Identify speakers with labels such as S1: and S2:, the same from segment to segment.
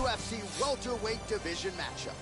S1: UFC welterweight division matchup.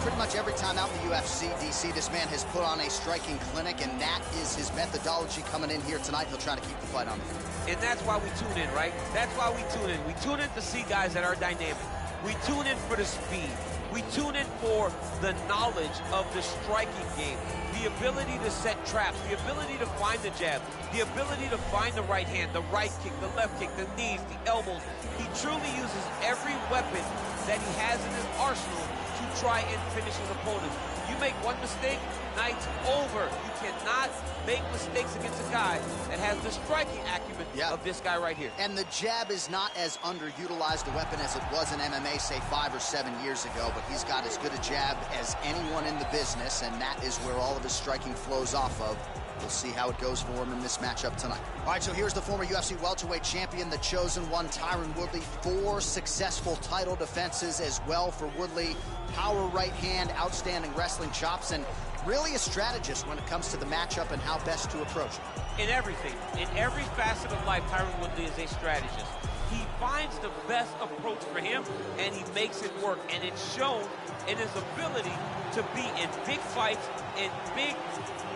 S1: Pretty much every time out in the UFC, DC, this man has put on a striking clinic, and that is his methodology coming in here tonight. He'll try to keep the fight on the field.
S2: And that's why we tune in, right? That's why we tune in. We tune in to see guys that are dynamic. We tune in for the speed. We tune in for the knowledge of the striking game, the ability to set traps, the ability to find the jab, the ability to find the right hand, the right kick, the left kick, the knees, the elbows. He truly uses every weapon that he has in his arsenal to try and finish his opponents. You make one mistake, night's over. You cannot make mistakes against a guy that has the striking acumen of this guy right here.
S1: And the jab is not as underutilized a weapon as it was in MMA, say 5 or 7 years ago, but he's got as good a jab as anyone in the business, and that is where all of his striking flows off of. We'll see how it goes for him in this matchup tonight. All right, so here's the former UFC welterweight champion, the chosen one, Tyron Woodley. 4 successful title defenses as well for Woodley. Power right hand, outstanding wrestling chops, and really a strategist when it comes to the matchup and how best to approach it.
S2: In everything, in every facet of life, Tyron Woodley is a strategist. He finds the best approach for him, and he makes it work. And it's shown in his ability to be in big fights, in big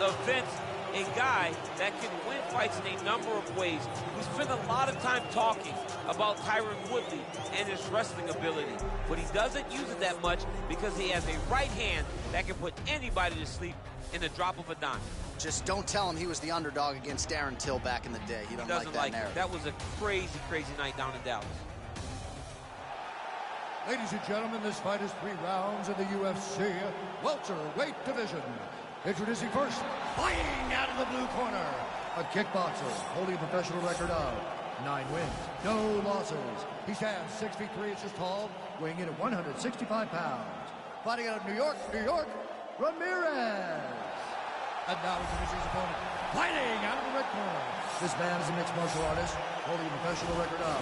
S2: events, a guy that can win fights in a number of ways. We spend a lot of time talking about Tyron Woodley and his wrestling ability, but he doesn't use it that much because he has a right hand that can put anybody to sleep in the drop of a dime.
S1: Just don't tell him he was the underdog against Darren Till back in the day. He doesn't like that narrative.
S2: That was a crazy, crazy night down in Dallas.
S3: Ladies and gentlemen, this fight is 3 rounds in the UFC welterweight division. Introducing first, fighting out of the blue corner, a kickboxer holding a professional record of 9 wins, no losses. He stands 6 feet 3 inches tall, weighing in at 165 pounds. Fighting out of New York, Ramirez. And now introducing his opponent, fighting out of the red corner. This man is a mixed martial artist, holding a professional record of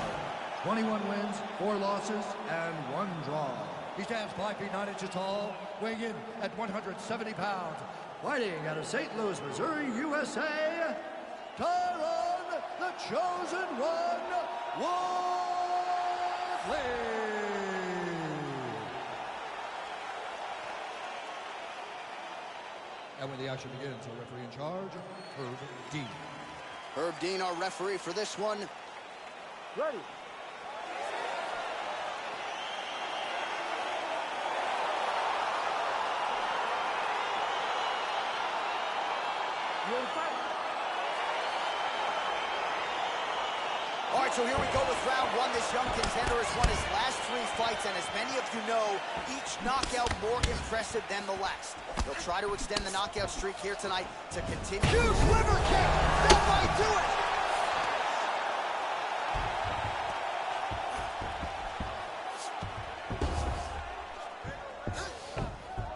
S3: 21 wins, 4 losses, and 1 draw. He stands 5 feet 9 inches tall, weighing in at 170 pounds. Fighting out of St. Louis, Missouri, USA, Tyron, the chosen one, Woodley. And when the action begins, our referee in charge, Herb Dean.
S1: Herb Dean, our referee for this one.
S4: Ready.
S1: All right, so here we go with round 1. This young contender has won his last 3 fights, and as many of you know, each knockout more impressive than the last. He'll try to extend the knockout streak here tonight to continue. Huge liver kick! That might do it!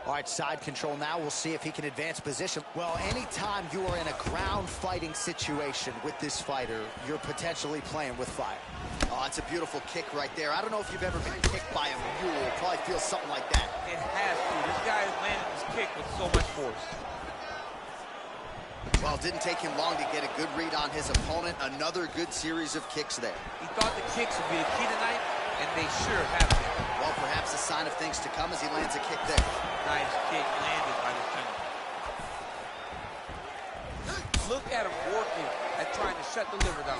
S1: All right, side control now. We'll see if he can advance position. Well, anytime you are in a ground fighting situation with this fighter, you're potentially playing with fire. Oh, it's a beautiful kick right there. I don't know if you've ever been kicked by a mule. It probably feels something like that.
S2: It has to. This guy has landed this kick with so much force.
S1: Well, it didn't take him long to get a good read on his opponent. Another good series of kicks there.
S2: He thought the kicks would be the key tonight, and they sure have been.
S1: Well, perhaps a sign of things to come as he lands a kick there.
S2: Nice kick landed by this gentleman. Look at him working at trying to shut the liver down.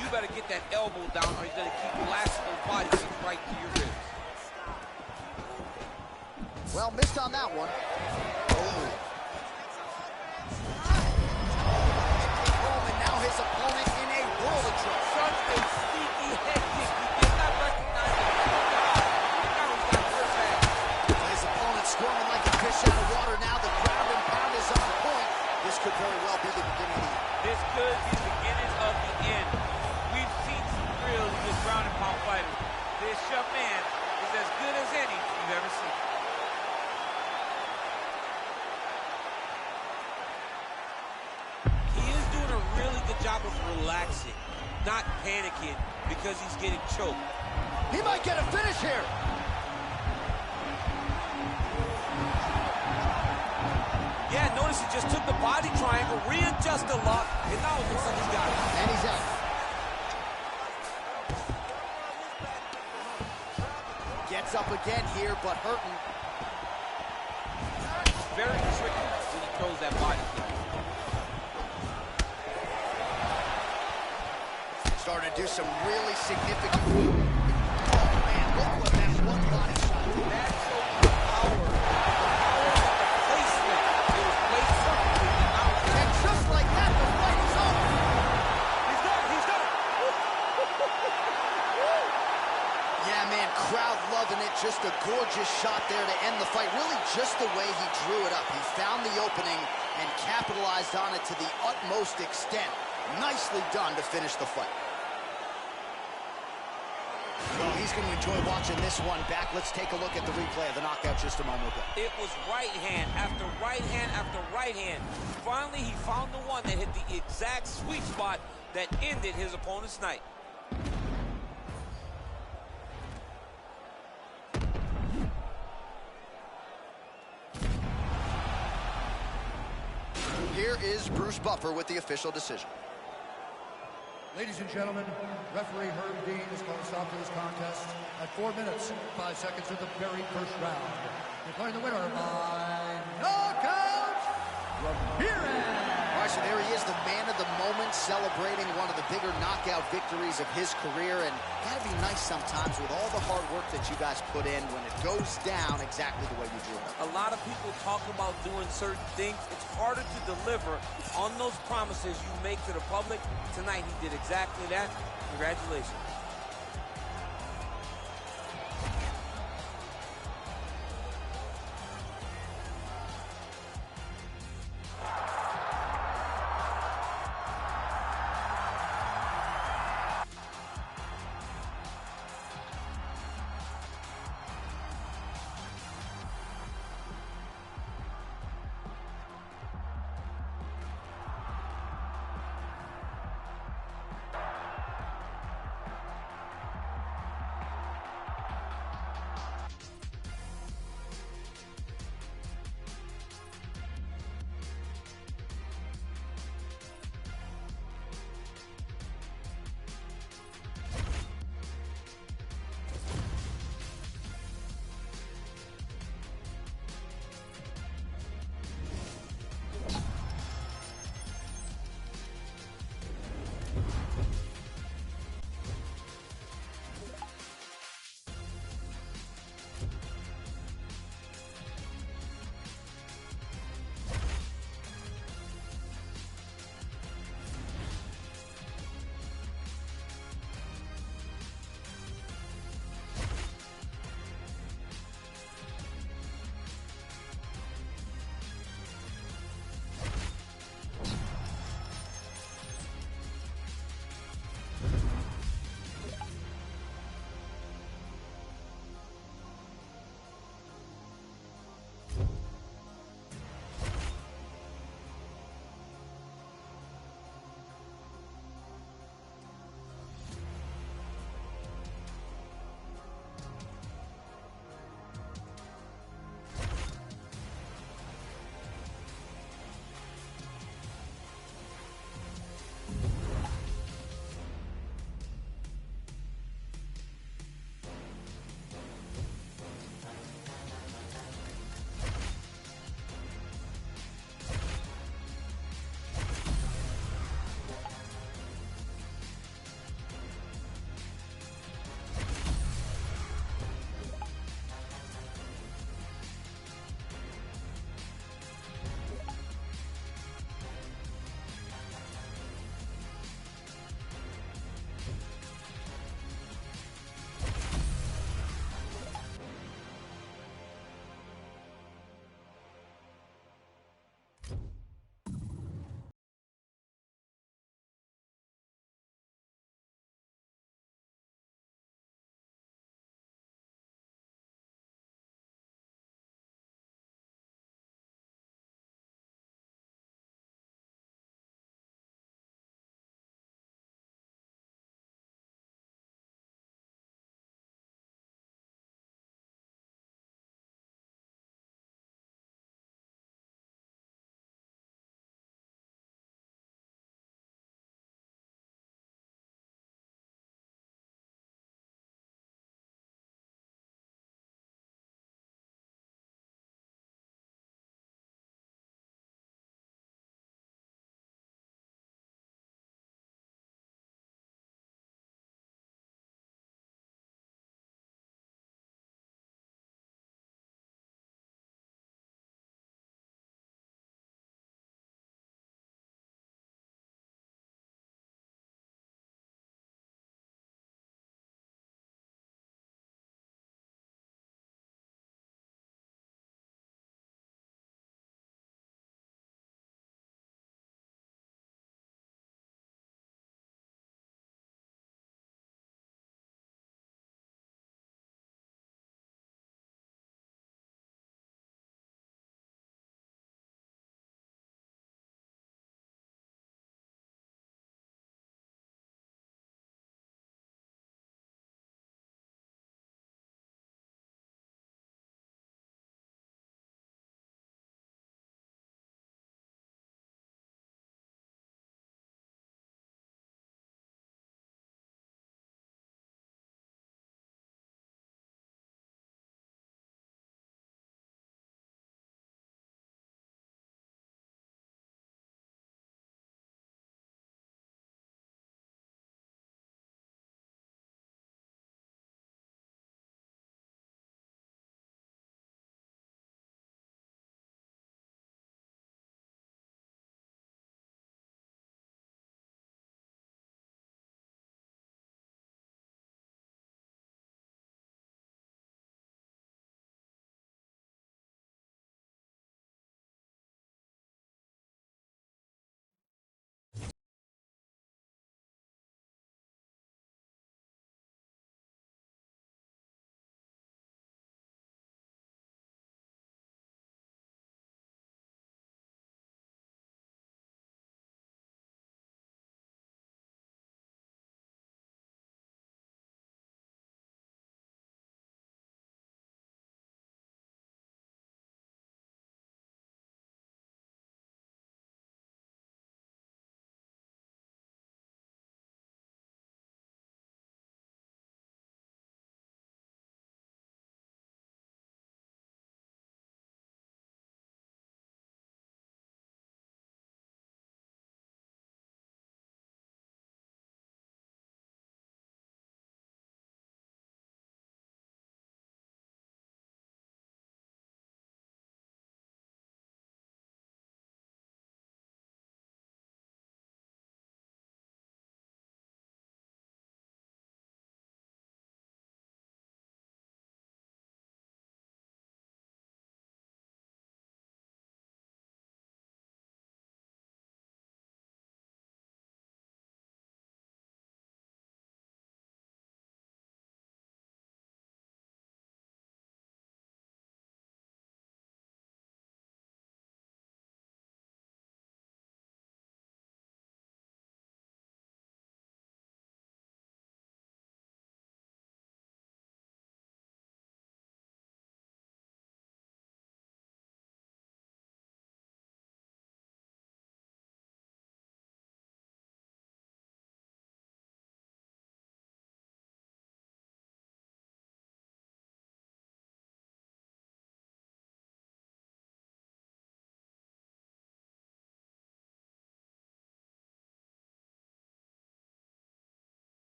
S2: You better get that elbow down or he's going to keep blasting those body kicks right to your ribs.
S1: Well, missed on that one. Oh. And now his opponent in a world of trouble.
S2: Such a sneaky head kick. He did not recognize it. Now he's got hurt back.
S1: His opponent squirming like a fish out of water now. The ground and pound is on point. This could very well be the beginning of the end.
S2: This could be the beginning of the end. We've seen some really good ground and pound fighters. This young man is as good as any you've ever seen. He is doing a really good job of relaxing, not panicking because he's getting choked.
S1: He might get a finish here.
S2: Notice he just took the body triangle, readjusted the lock, and now it looks like he's got it.
S1: And he's out. Gets up again here, but hurting.
S2: Very tricky when he throws that body kick.
S1: Starting to do some really significant... Oh, man, look what that one body shot did.
S2: That showed the power. The power of the placement. It was placed perfectly.
S1: And just like that, the fight is over.
S2: He's done. He's done.
S1: Yeah, man, crowd loving it. Just a gorgeous shot there to end the fight. Really just the way he drew it up. He found the opening and capitalized on it to the utmost extent. Nicely done to finish the fight. Well, he's going to enjoy watching this one back. Let's take a look at the replay of the knockout just a moment ago.
S2: It was right hand after right hand after right hand. Finally, he found the one that hit the exact sweet spot that ended his opponent's night.
S1: Here is Bruce Buffer with the official decision.
S3: Ladies and gentlemen, referee Herb Dean is going to stop to this contest at 4 minutes, 5 seconds of the very first round. Declaring the winner by knockout from here.
S1: All right, so there he is, the man of the moment, celebrating one of the bigger knockout victories of his career. And gotta be nice sometimes with all the hard work that you guys put in when it goes down exactly the way you drew it.
S2: A lot of people talk about doing certain things. It's harder to deliver on those promises you make to the public. Tonight, he did exactly that. Congratulations.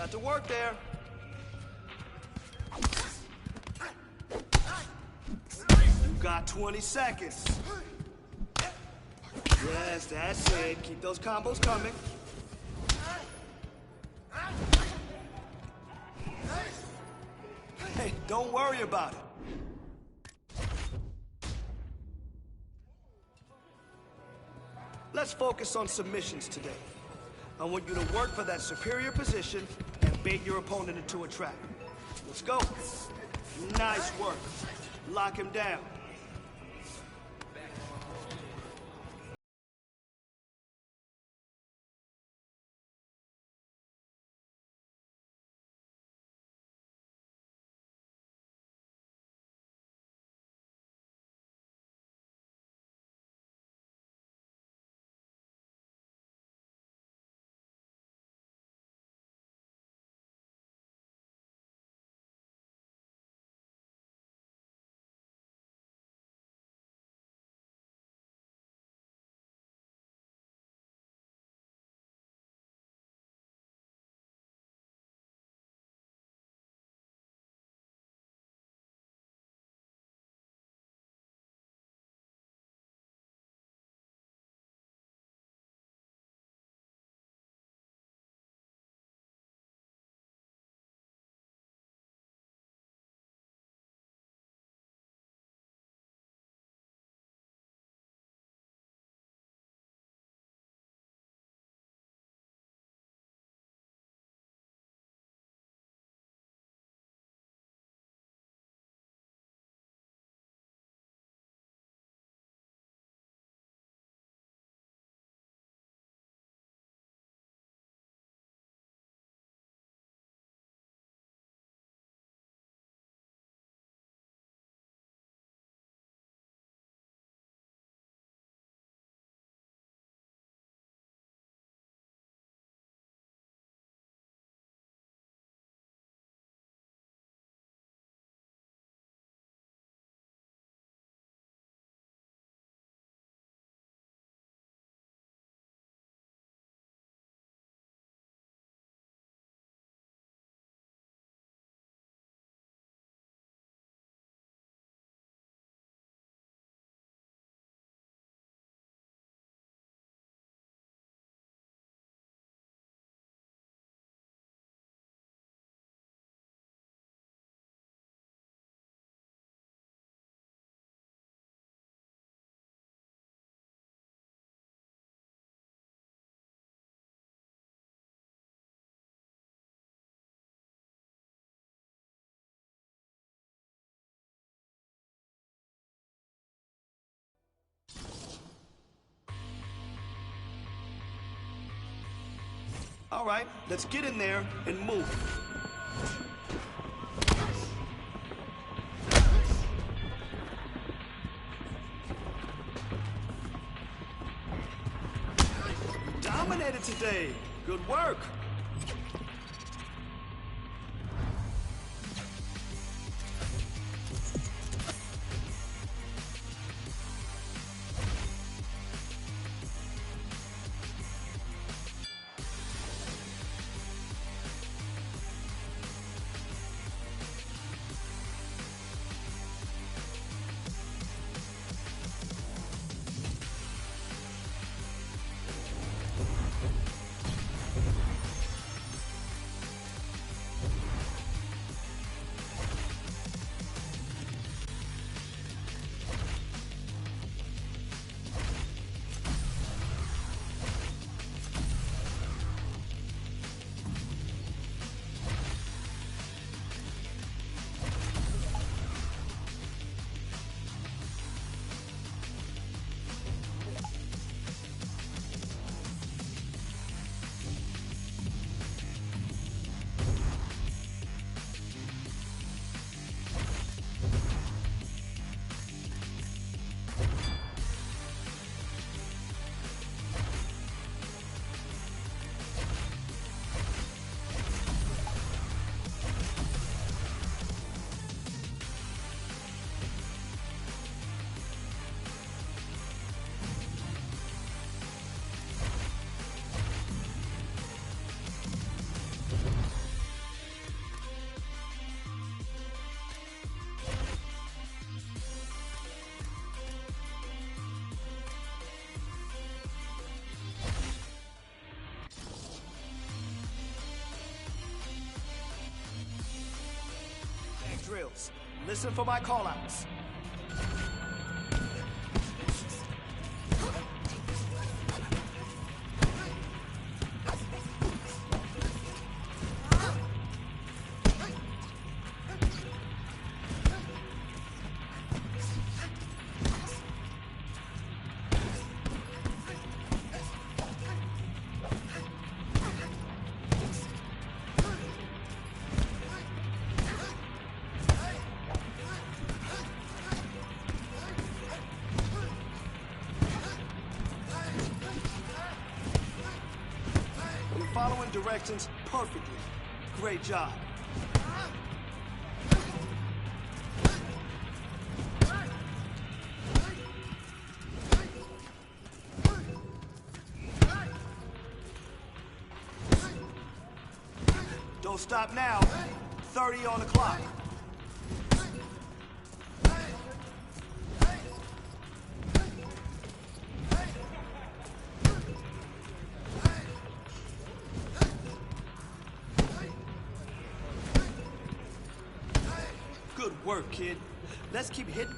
S4: Got to work there. You got 20 seconds. Yes, that's it. Keep those combos coming. Hey, don't worry about it. Let's focus on submissions today. I want you to work for that superior position and bait your opponent into a trap. Let's go. Nice work. Lock him down. All right, let's get in there and move. Dominated today. Good work. seconds. Listen for my call-outs. Following directions perfectly. Great job. Don't stop now. 30 on the clock. Good work, kid. Let's keep hitting.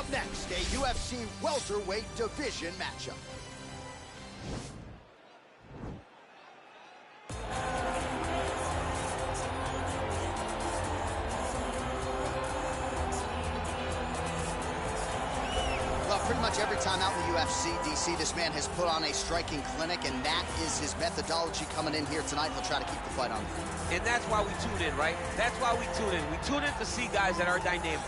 S1: Up next, a UFC welterweight division matchup. Well, pretty much every time out in the UFC, DC, this man has put on a striking clinic, and that is his methodology coming in here tonight. He'll try to keep the fight on.
S2: And that's why we tune in, right? That's why we tune in. We tune in to see guys that are dynamic.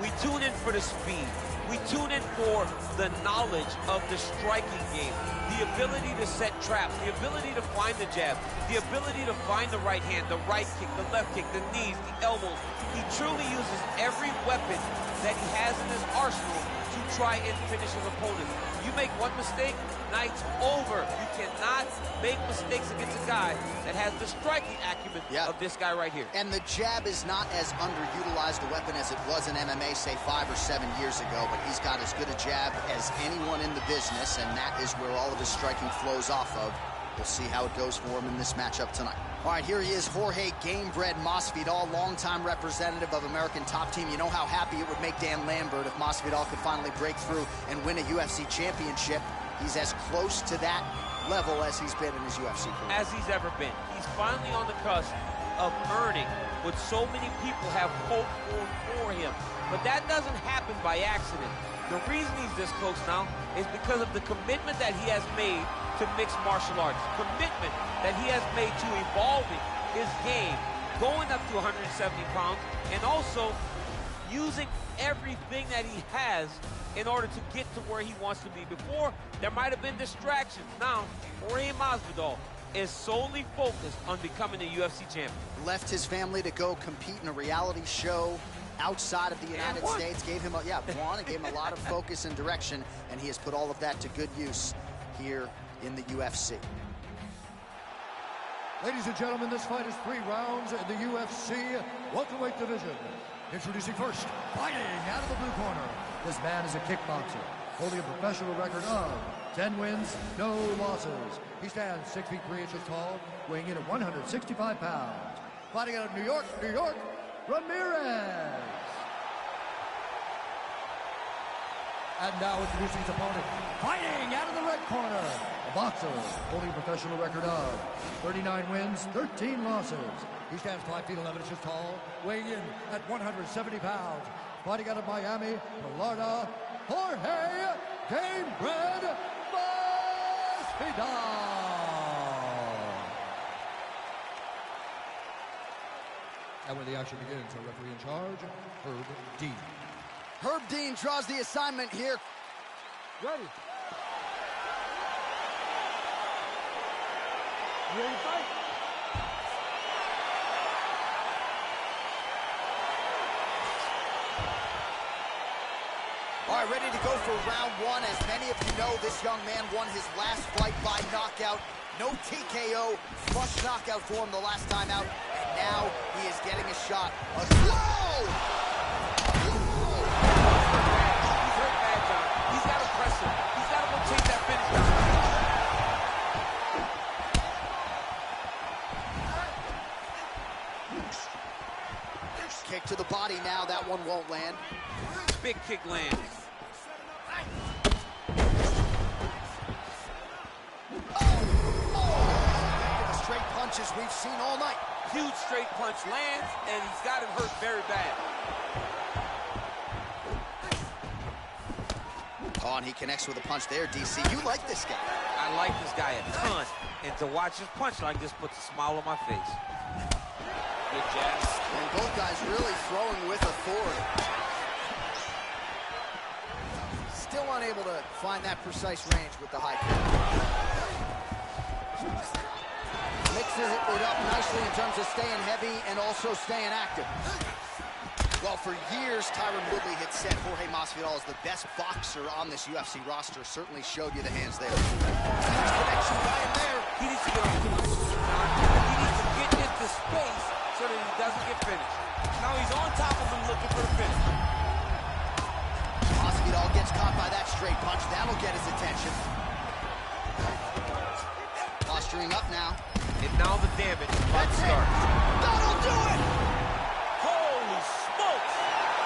S2: We tune in for the speed. We tune in for the knowledge of the striking game, the ability to set traps, the ability to find the jab, the ability to find the right hand, the right kick, the left kick, the knees, the elbows. He truly uses every weapon that he has in his arsenal to try and finish his opponent. You make one mistake, night's over. You cannot make mistakes against a guy that has the striking acumen of this guy right here.
S1: And the jab is not as underutilized a weapon as it was in MMA, say 5 or 7 years ago, but he's got as good a jab as anyone in the business, and that is where all of his striking flows off of. We'll see how it goes for him in this matchup tonight. All right, here he is, Jorge Gamebred Masvidal, longtime representative of American Top Team. You know how happy it would make Dan Lambert if Masvidal could finally break through and win a UFC championship. He's as close to that level as he's been in his UFC career.
S2: As he's ever been. He's finally on the cusp of earning what so many people have hoped for him. But that doesn't happen by accident. The reason he's this close now is because of the commitment that he has made to mixed martial arts, commitment that he has made to evolving his game, going up to 170 pounds, and also using everything that he has in order to get to where he wants to be. Before, there might have been distractions. Now, Jorge Masvidal is solely focused on becoming a UFC champion.
S1: Left his family to go compete in a reality show outside of the United States, gave him it gave him a lot of focus and direction, and he has put all of that to good use here in the UFC.
S3: Ladies and gentlemen, this fight is 3 rounds in the UFC welterweight division. Introducing first, fighting out of the blue corner. This man is a kickboxer, holding a professional record of 10 wins, no losses. He stands 6 feet 3 inches tall, weighing in at 165 pounds. Fighting out of New York, Ramirez. And now introducing his opponent, fighting out of the red corner, a boxer holding a professional record of 39 wins, 13 losses. He stands 5 feet 11 inches tall, weighing in at 170 pounds. Fighting out of Miami, Florida, Jorge Gamebred Masvidal. And when the action begins, our referee in charge, Herb Dean.
S1: Herb Dean draws the assignment here.
S5: Ready. You ready to fight?
S1: All right, ready to go for round 1. As many of you know, this young man won his last fight by knockout. No TKO, flush knockout for him the last time out. And now he is getting a shot. Whoa!
S2: He's hurt bad, John. He's got to press him. He's got to go take that finish down.
S1: Kick to the body now. That one won't land.
S2: Big kick lands.
S1: Straight punches we've seen all night.
S2: Huge straight punch lands, and he's got him hurt very bad.
S1: Oh, and he connects with a punch there, DC. You like this guy.
S2: I like this guy a ton, and to watch his punch like this puts a smile on my face. Good jab.
S1: And both guys really throwing with authority. Still unable to find that precise range with the high kick. Mixes it up nicely in terms of staying heavy and also staying active. Well, for years, Tyron Woodley had said Jorge Masvidal is the best boxer on this UFC roster. Certainly showed you the hands there. Connection by him there.
S2: He needs to get on the He needs to get into space so that he doesn't get finished. Now he's on top of him looking for the finish.
S1: Masvidal gets caught by that straight punch. That'll get his attention. Posturing up now.
S2: And now the damage is about to start.
S1: That'll do it!
S2: Holy smokes!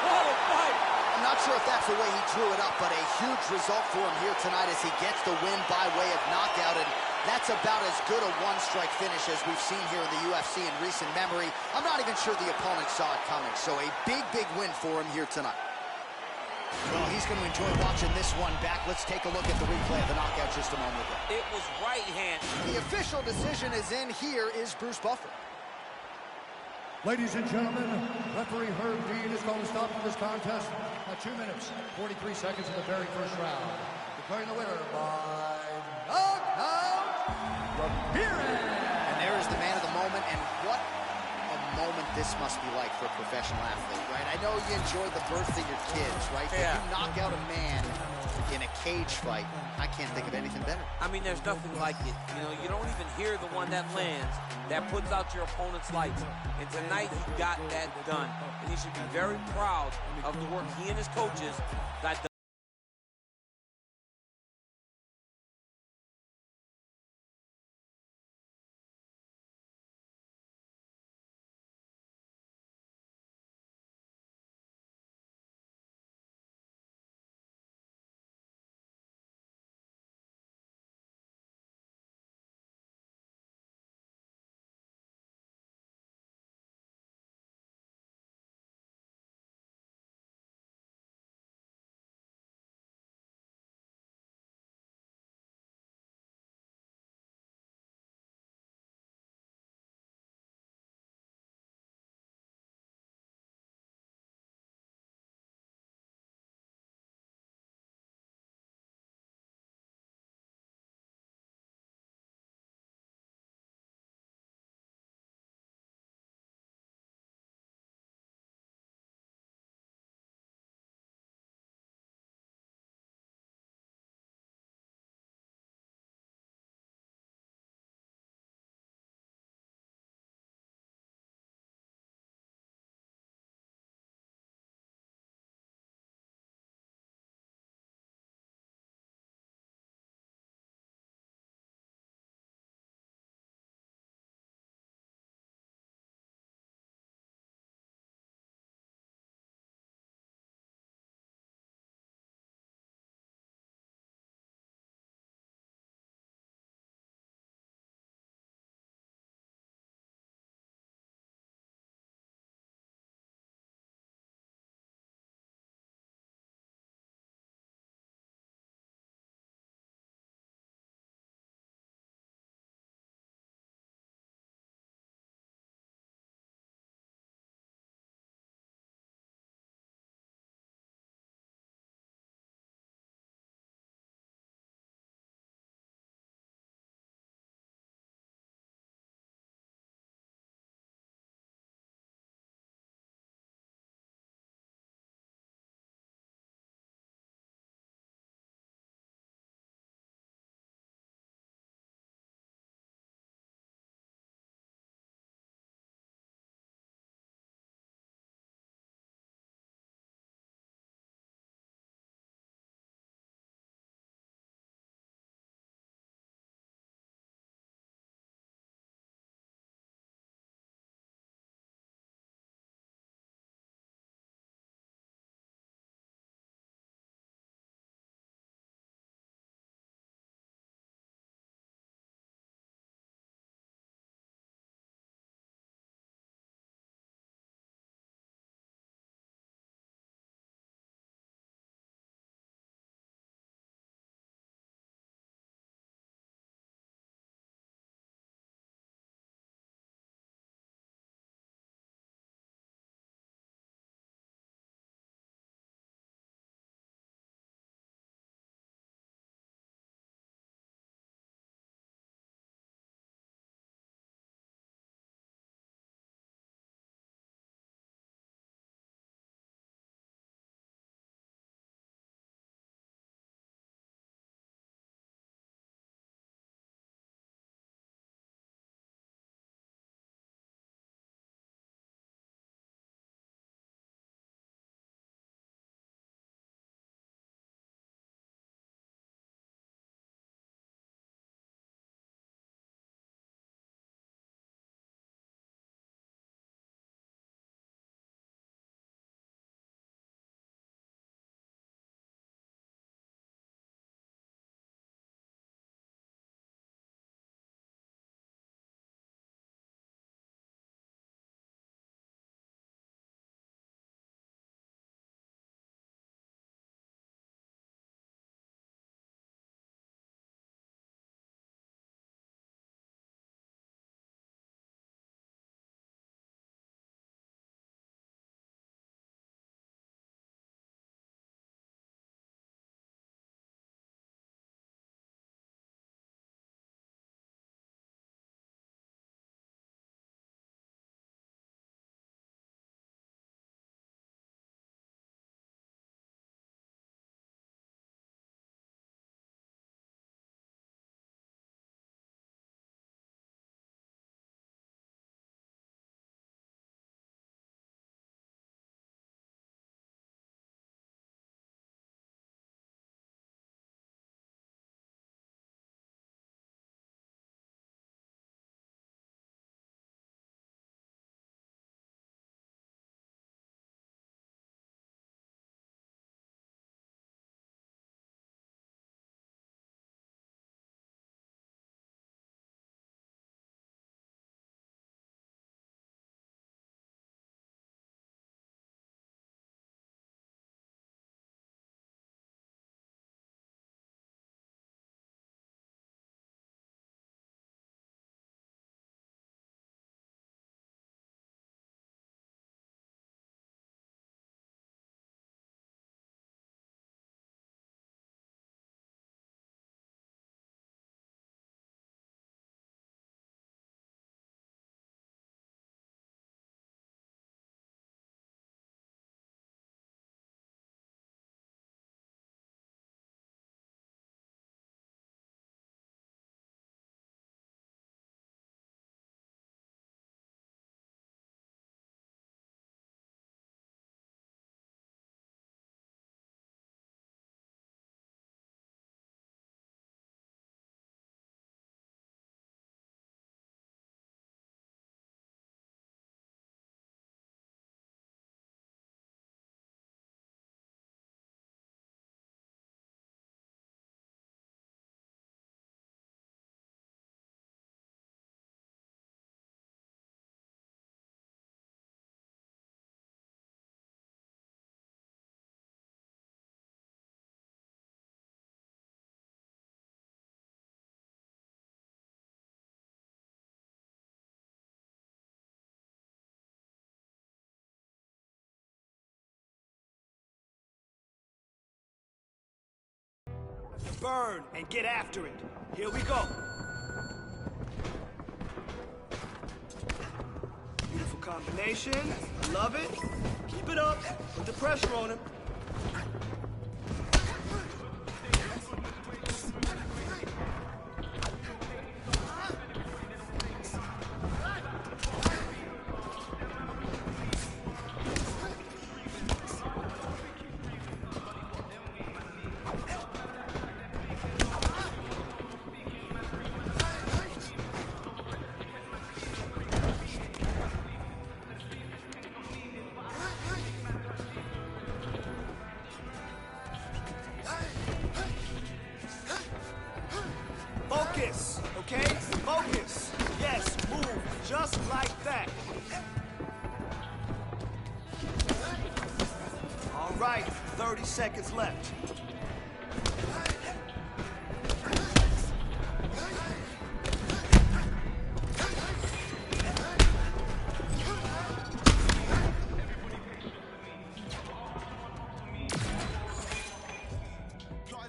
S2: What a fight!
S1: I'm not sure if that's the way he drew it up, but a huge result for him here tonight as he gets the win by way of knockout, and that's about as good a one-strike finish as we've seen here in the UFC in recent memory. I'm not even sure the opponent saw it coming, so a big, big win for him here tonight. Well, he's going to enjoy watching this one back. Let's take a look at the replay of the knockout just a moment ago.
S2: It was right hand.
S1: The official decision is in. Here is Bruce Buffer.
S3: Ladies and gentlemen, referee Herb Dean is going to stop for this contest at 2 minutes, 43 seconds in the very first round. Declaring the winner by knockout, Ramirez.
S1: And there is the man of the moment, and what a moment this must be like for a professional athlete, right? I know you enjoyed the birth of your kids, right?
S2: Yeah.
S1: But you knock out a man in a cage fight, I can't think of anything better.
S2: I mean, there's nothing like it. You know, you don't even hear the one that lands, that puts out your opponent's lights. And tonight, he got that done. And he should be very proud of the work he and his coaches got done.
S4: burn, and get after it. Here we go. Beautiful combination. I love it. Keep it up. Put the pressure on him. Focus, okay? Focus. Yes, move just like that. All right, 30 seconds left.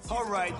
S4: All right.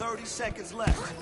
S4: 30 seconds left.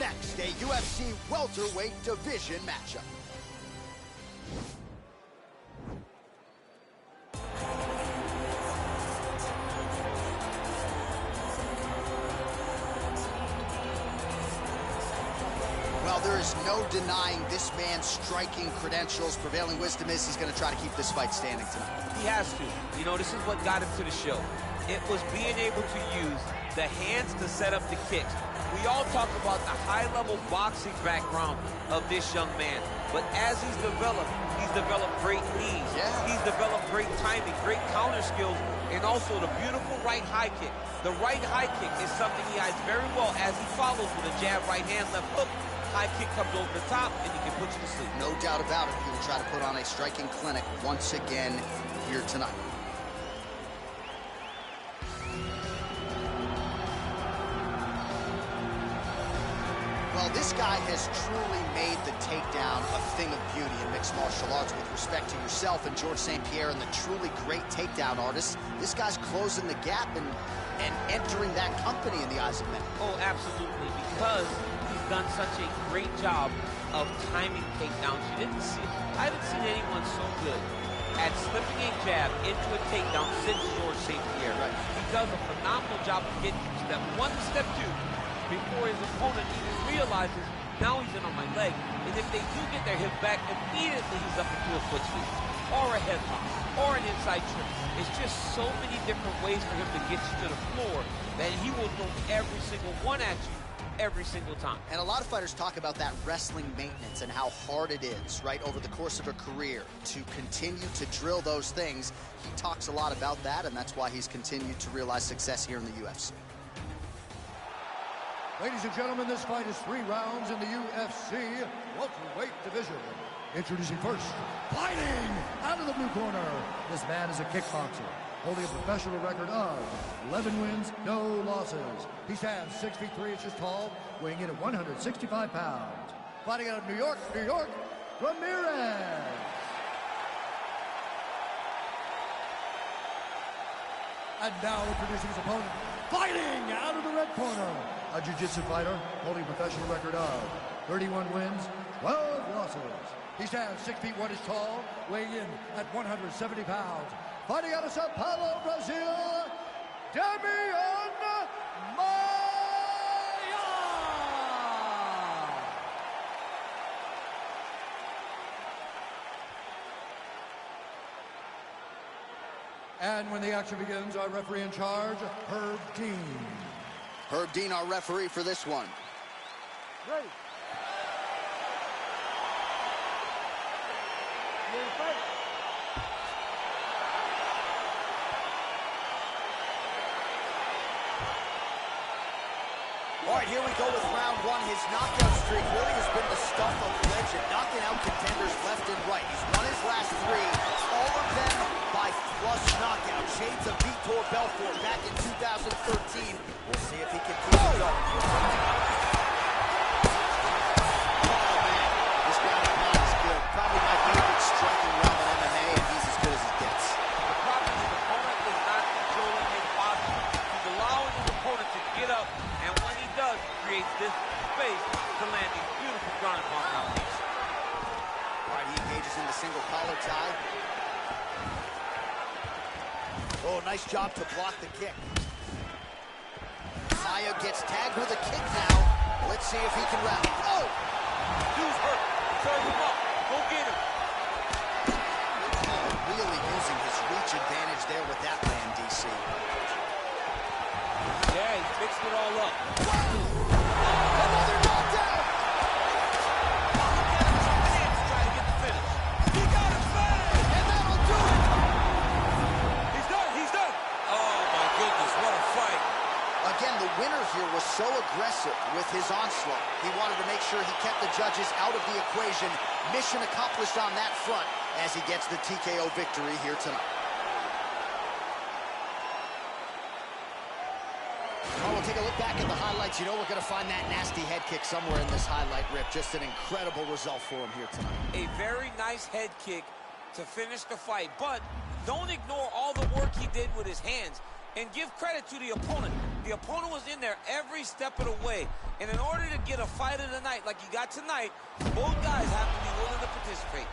S1: next, a UFC welterweight division matchup. Well, there is no denying this man's striking credentials. Prevailing wisdom is he's going to try to keep this fight standing tonight.
S2: He has to. You know, this is what got him to the show. It was being able to use the hands to set up the kicks. We all talk about the high-level boxing background of this young man. But as he's developed great knees.
S1: Yeah.
S2: He's developed great timing, great counter skills, and also the beautiful right high kick. The right high kick is something he hides very well as he follows with a jab, right hand, left hook. High kick comes over the top, and he can put you to sleep.
S1: No doubt about it. He will try to put on a striking clinic once again here tonight. Well, this guy has truly made the takedown a thing of beauty in mixed martial arts. With respect to yourself and George St. Pierre and the truly great takedown artists, this guy's closing the gap and entering that company in the eyes of many.
S2: Oh, absolutely, because he's done such a great job of timing takedowns. I haven't seen anyone so good at slipping a jab into a takedown since George St. Pierre.
S1: Right.
S2: He does a phenomenal job of getting from step one to step two before his opponent even realizes now he's in on my leg. And if they do get their hip back, immediately he's up into a foot sweep or a headlock or an inside trip. It's just so many different ways for him to get you to the floor that he will throw every single one at you every single time.
S1: And a lot of fighters talk about that wrestling maintenance and how hard it is, right, over the course of a career to continue to drill those things. He talks a lot about that, and that's why he's continued to realize success here in the UFC.
S3: Ladies and gentlemen, this fight is 3 rounds in the UFC welterweight division. Introducing first, fighting out of the blue corner. This man is a kickboxer, holding a professional record of 11 wins, no losses. He stands 6 feet 3 inches tall, weighing in at 165 pounds. Fighting out of New York, Ramirez. And now introducing his opponent, fighting out of the red corner, a jiu-jitsu fighter holding a professional record of 31 wins, 12 losses. He stands 6 feet 1 inches tall, weighing in at 170 pounds. Fighting out of Sao Paulo, Brazil, Damian Maia! And when the action begins, our referee in charge, Herb Dean.
S1: Herb Dean, our referee for this one.
S5: Ready. You ready to fight?
S1: All right, here we go with round one. His knockout streak really has been the stuff of legend, knocking out contenders left and right. He's won his last 3, all of them by flush knockout. Shades of Vitor Belfort back in 2013. We'll see if he can keep it going. Oh, man, this ground and pound is good. Probably my favorite striking round in MMA, and he's as good as it gets.
S2: The problem is the opponent is not controlling his body. He's allowing his opponent to get up, and when he does, he creates this space to land these beautiful ground and pound knockouts.
S1: All right, he engages in the single collar tie. Oh, nice job to block the kick. Maia gets tagged with a kick now. Let's see if he can rally. Oh!
S2: Dude's hurt. Serve him up. Go get him.
S1: Really using his reach advantage there with that land, DC.
S2: Yeah, he fixed it all up.
S1: Another knockdown!
S2: Hands try to get the finish. He got his finish!
S1: And that'll do it!
S2: He's done. He's done. Oh, my goodness. What a fight.
S1: Again, the winner here was so aggressive with his onslaught. He wanted to make sure he kept the judges out of the equation. Mission accomplished on that front as he gets the TKO victory here tonight. Oh, we'll take a look back at the highlights. You know we're going to find that nasty head kick somewhere in this highlight rip. Just an incredible result for him here tonight.
S2: A very nice head kick to finish the fight, but don't ignore all the work he did with his hands and give credit to the opponent. The opponent was in there every step of the way. And in order to get a fight of the night like you got tonight, both guys have to be willing to participate.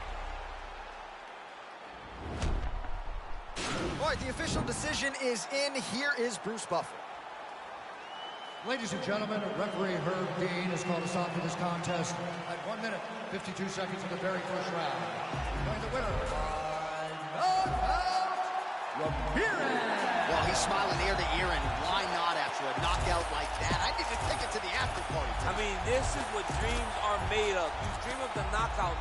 S6: All right, the official decision is in. Here is Bruce Buffer.
S3: Ladies and gentlemen, referee Herb Dean has called us on for this contest at 1 minute, 52 seconds of the very first round. Going the winner by knockout, Ramirez.
S1: Well, he's smiling ear to ear, and why not after a knockout like that? I need to take it to the after party.
S2: I mean, this is what dreams are made of. You dream of the knockout.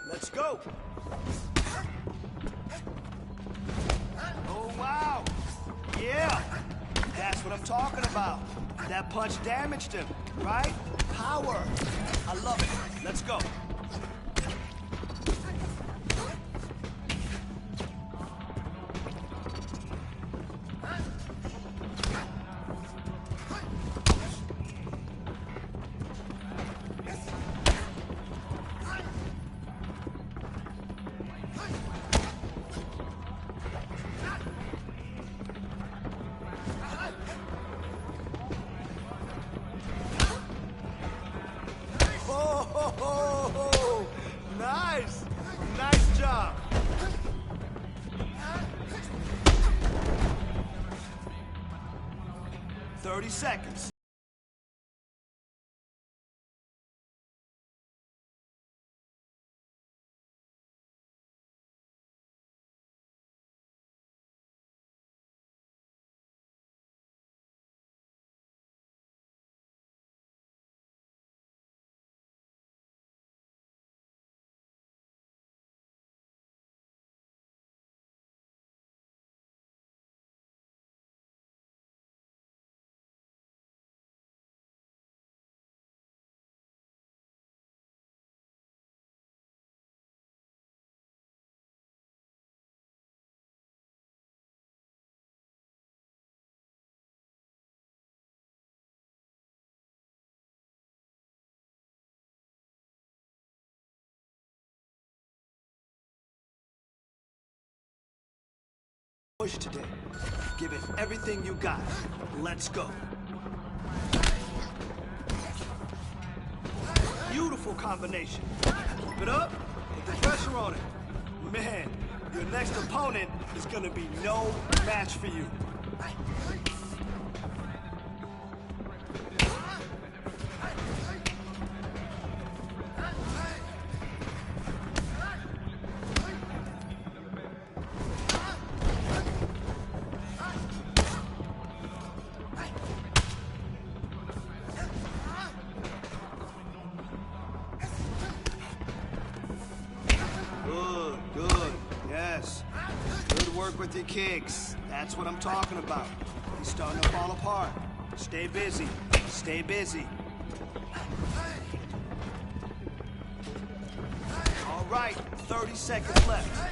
S4: Let's go. Oh, wow. Yeah, that's what I'm talking about. That punch damaged him, right? Power. I love it. Let's go. Oh, nice. Nice job. 30 seconds. Push today. Give it everything you got. Let's go. Beautiful combination. Keep it up. Put the pressure on it. Man, your next opponent is gonna be no match for you. Good. Yes. Good work with your kicks. That's what I'm talking about. He's starting to fall apart. Stay busy. Stay busy. All right, 30 seconds left.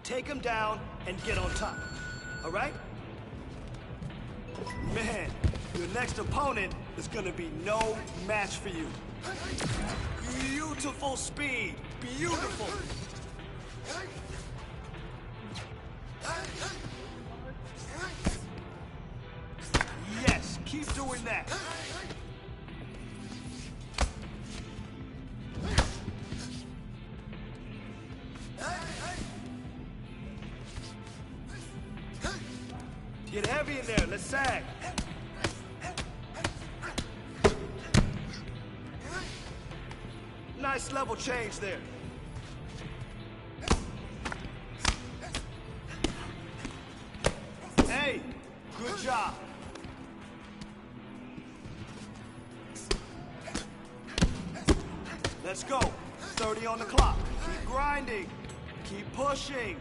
S4: Take him down and get on top. All right? Man, your next opponent is gonna be no match for you. Beautiful speed. Beautiful. Yes, keep doing that. Get heavy in there. Let's sag. Nice level change there. Hey, good job. Let's go. 30 on the clock. Keep grinding. Keep pushing.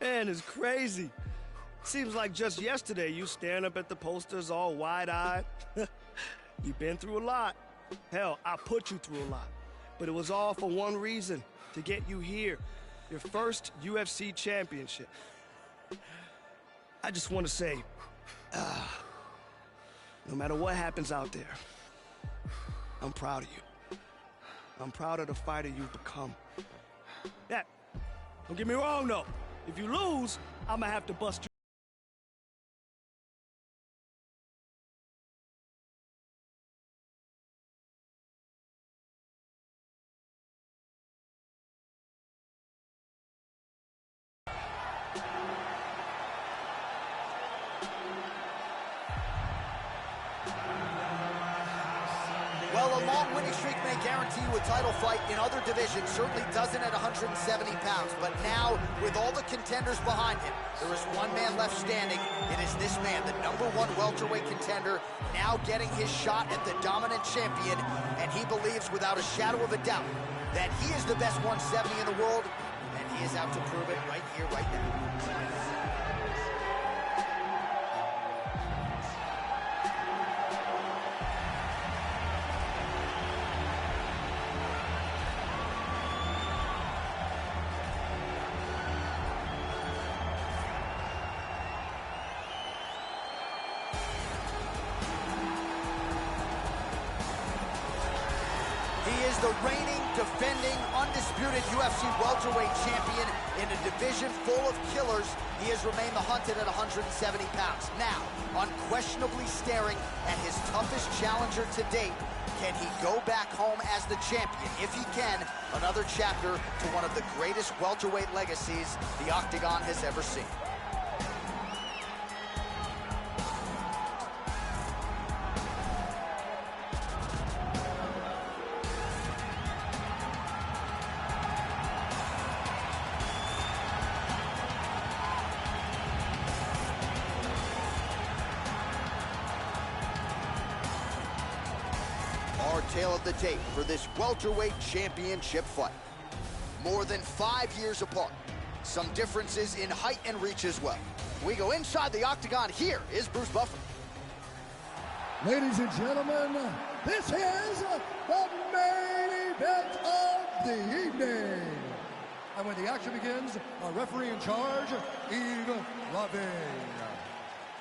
S4: Man, it's crazy. Seems like just yesterday you staring up at the posters all wide-eyed. You've been through a lot. Hell, I put you through a lot. But it was all for one reason, to get you here. Your first UFC championship. I just want to say, no matter what happens out there, I'm proud of you. I'm proud of the fighter you've become. Yeah, don't get me wrong though. If you lose, I'm gonna have to bust you.
S6: Well, a long winning streak may guarantee you a title fight in other divisions, certainly doesn't at 170 pounds. But now, with all the contenders behind him, there is one man left standing. It is this man, the #1 welterweight contender, now getting his shot at the dominant champion. And he believes without a shadow of a doubt that he is the best 170 in the world, and he is out to prove it right here, right now. He is the reigning, defending, undisputed UFC welterweight champion in a division full of killers. He has remained the hunted at 170 pounds. Now, unquestionably staring at his toughest challenger to date. Can he go back home as the champion? If he can, another chapter to one of the greatest welterweight legacies the Octagon has ever seen. Our tale of the tape for this welterweight championship fight. More than 5 years apart. Some differences in height and reach as well. We go inside the Octagon. Here is Bruce Buffer.
S3: Ladies and gentlemen, this is the main event of the evening. And when the action begins, our referee in charge, Yves Laving.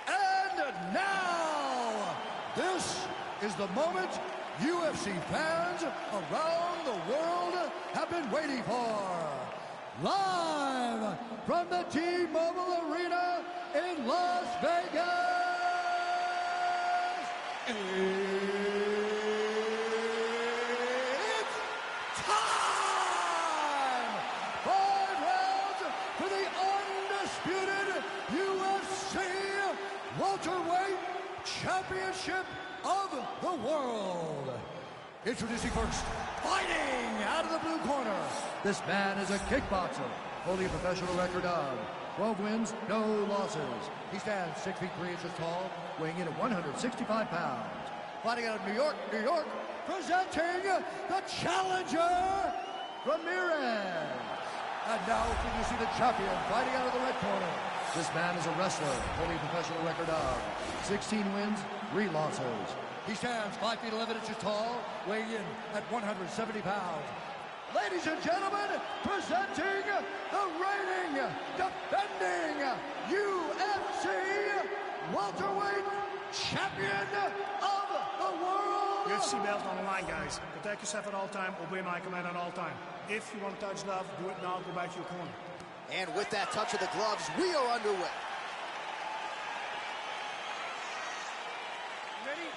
S3: And now, this is the moment UFC fans around the world have been waiting for. Live from the T-Mobile Arena in Las Vegas, it's time! 5 rounds for the undisputed UFC welterweight championship of the world. Introducing first, fighting out of the blue corner. This man is a kickboxer, holding a professional record of 12 wins, no losses. He stands 6 feet 3 inches tall, weighing in at 165 pounds. Fighting out of New York, New York, presenting the challenger, Ramirez. And now introducing the champion, fighting out of the red corner. This man is a wrestler, holding a professional record of 16 wins, 3 losses. He stands 5 feet 11 inches tall, weighing in at 170 pounds. Ladies and gentlemen, presenting the reigning, defending UFC welterweight champion of the world.
S7: UFC belt on the line, guys. Protect yourself at all time. Obey my command at all time. If you want to touch love, do it now. Go back to your corner.
S1: And with that touch of the gloves, we are underway.
S5: Ready?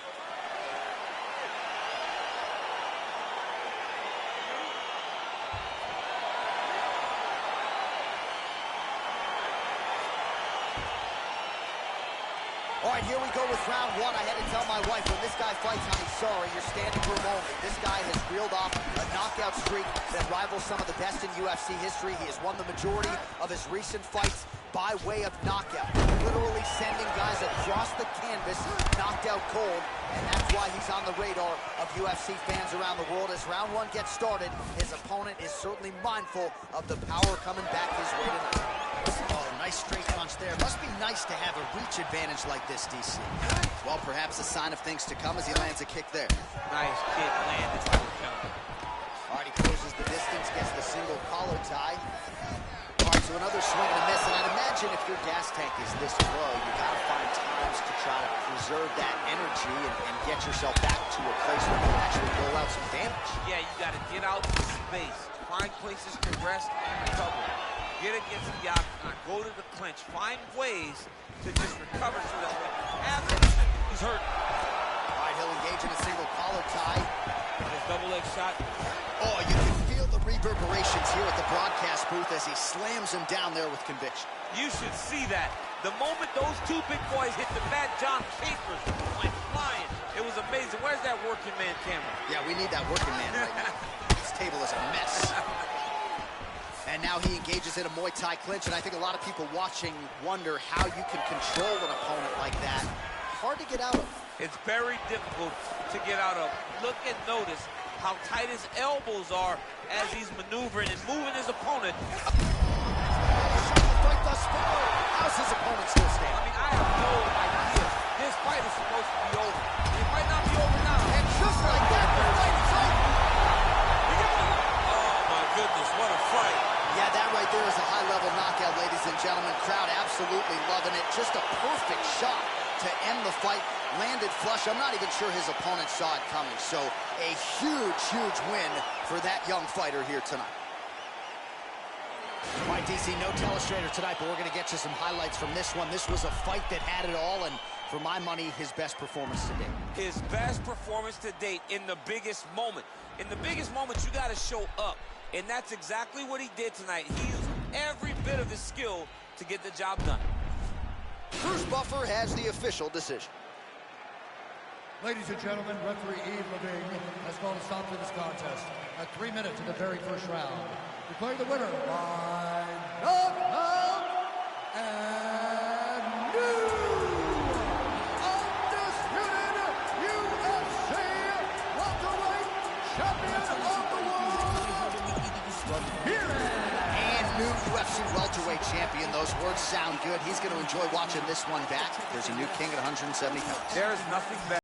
S1: All right, here we go with round 1. I had to tell my wife, when this guy fights, honey, sorry, you're standing room only. This guy has reeled off a knockout streak that rivals some of the best in UFC history. He has won the majority of his recent fights.
S6: by way of knockout. Literally sending guys across the canvas, knocked out cold, and that's why he's on the radar of UFC fans around the world. As round one gets started, his opponent is certainly mindful of the power coming back his way tonight.
S1: Oh, nice straight punch there. Must be nice to have a reach advantage like this, DC. Well, perhaps a sign of things to come as he lands a kick there.
S2: Nice kick landed.
S1: All right, he closes the distance, gets the single collar tie. All right, so another swing and a miss, and I'd imagine if your gas tank is this low, you gotta find times to try to preserve that energy and get yourself back to a place where you can actually roll out some damage.
S2: Yeah, you gotta get out to space, find places to rest and recover. Get against the octagon, go to the clinch, find ways to just recover so that when you have it, he's hurt.
S1: All right, he'll engage in a single collar tie.
S2: And his double leg shot.
S1: Oh, you can feel the reverberations here at the broadcast booth as he slams him down there with conviction.
S2: You should see that. The moment those two big boys hit the mat, John Capers went flying. It was amazing. Where's that working man camera?
S1: Yeah, we need that working man right now. This table is a mess. And now he engages in a Muay Thai clinch, and I think a lot of people watching wonder how you can control an opponent like that. Hard to get out of.
S2: It's very difficult to get out of. Look and notice how tight his elbows are as he's maneuvering and moving his opponent.
S1: Right thus far. How's his opponent still
S2: I
S1: standing?
S2: mean, I have no idea. This fight is supposed to be over. It might not be over now.
S1: And just like that, the fight is over.
S2: Oh, my goodness, what a fight.
S1: Yeah, that right there is a high-level knockout, ladies and gentlemen. Crowd absolutely loving it. Just a perfect shot to end the fight. Landed flush. I'm not even sure his opponent saw it coming. So a huge, huge win for that young fighter here tonight. All right, DC, no telestrator tonight, but we're going to get you some highlights from this one. This was a fight that had it all, and for my money, his best performance to date.
S2: His best performance to date in the biggest moment. In the biggest moments, you got to show up. And that's exactly what he did tonight. He used every bit of his skill to get the job done.
S1: Bruce Buffer has the official decision.
S3: Ladies and gentlemen, referee Yves Levine has called a stop to this contest at 3 minutes in the very first round. Declaring the winner by knockout and new undisputed UFC welterweight champion of the world.
S1: And new UFC welterweight champion. Those words sound good. He's going to enjoy watching this one back. There's a new king at 170 pounds.
S2: There is nothing better.